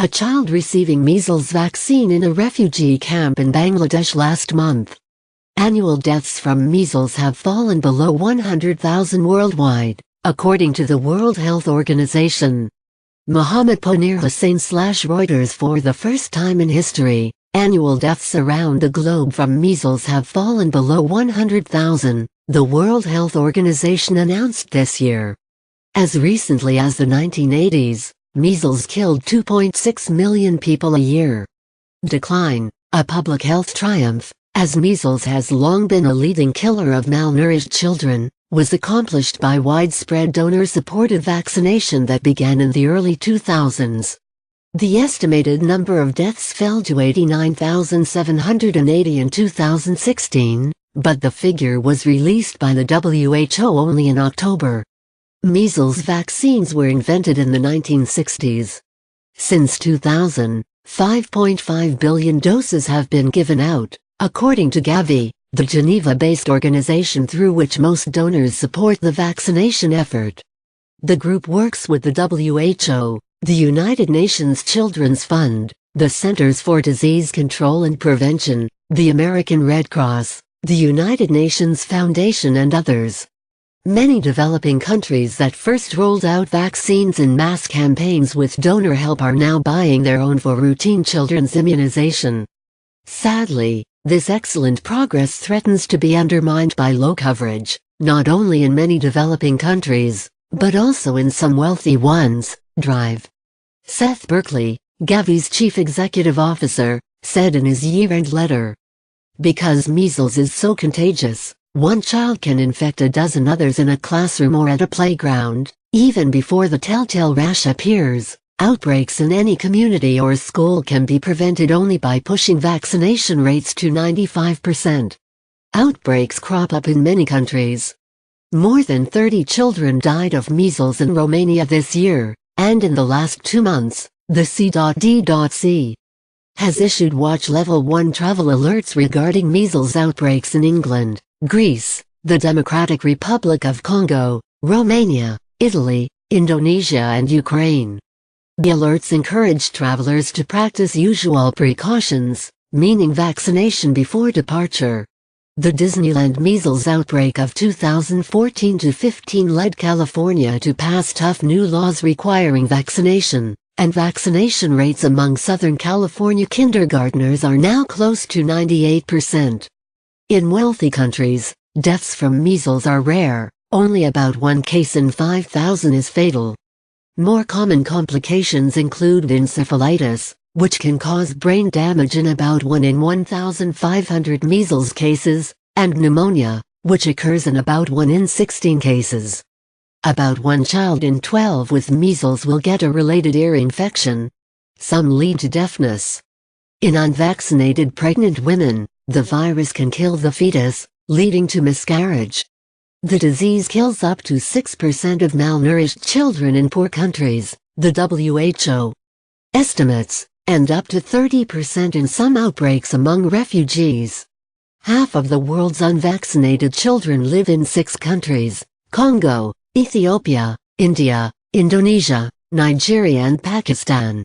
a child receiving measles vaccine in a refugee camp in Bangladesh last month. Annual deaths from measles have fallen below 100,000 worldwide, according to the World Health Organization. Mohammed Ponir Hussain/Reuters. For the first time in history, annual deaths around the globe from measles have fallen below 100,000, the World Health Organization announced this year. As recently as the 1980s, measles killed 2.6 million people a year. Decline, a public health triumph, as measles has long been a leading killer of malnourished children, was accomplished by widespread donor-supported vaccination that began in the early 2000s. The estimated number of deaths fell to 89,780 in 2016, but the figure was released by the WHO only in October. Measles vaccines were invented in the 1960s. Since 2000, 5.5 billion doses have been given out, according to Gavi, the Geneva-based organization through which most donors support the vaccination effort. The group works with the WHO, the United Nations Children's Fund, the Centers for Disease Control and Prevention, the American Red Cross, the United Nations Foundation and others. Many developing countries that first rolled out vaccines in mass campaigns with donor help are now buying their own for routine children's immunization. Sadly, this excellent progress threatens to be undermined by low coverage, not only in many developing countries, but also in some wealthy ones. Drive. Seth Berkley, Gavi's chief executive officer, said in his year-end letter. Because measles is so contagious, one child can infect a dozen others in a classroom or at a playground, even before the telltale rash appears. Outbreaks in any community or school can be prevented only by pushing vaccination rates to 95%. Outbreaks crop up in many countries. More than 30 children died of measles in Romania this year, and in the last 2 months, the C.D.C. has issued Watch Level 1 travel alerts regarding measles outbreaks in England, Greece, the Democratic Republic of Congo, Romania, Italy, Indonesia and Ukraine. The alerts encourage travelers to practice usual precautions, meaning vaccination before departure. The Disneyland measles outbreak of 2014-15 led California to pass tough new laws requiring vaccination, and vaccination rates among Southern California kindergartners are now close to 98%. In wealthy countries, deaths from measles are rare, only about 1 case in 5,000 is fatal. More common complications include encephalitis, which can cause brain damage in about 1 in 1,500 measles cases, and pneumonia, which occurs in about 1 in 16 cases. About 1 child in 12 with measles will get a related ear infection. Some lead to deafness. In unvaccinated pregnant women, the virus can kill the fetus, leading to miscarriage. The disease kills up to 6% of malnourished children in poor countries, the WHO estimates, and up to 30% in some outbreaks among refugees. Half of the world's unvaccinated children live in 6 countries: Congo, Ethiopia, India, Indonesia, Nigeria and Pakistan.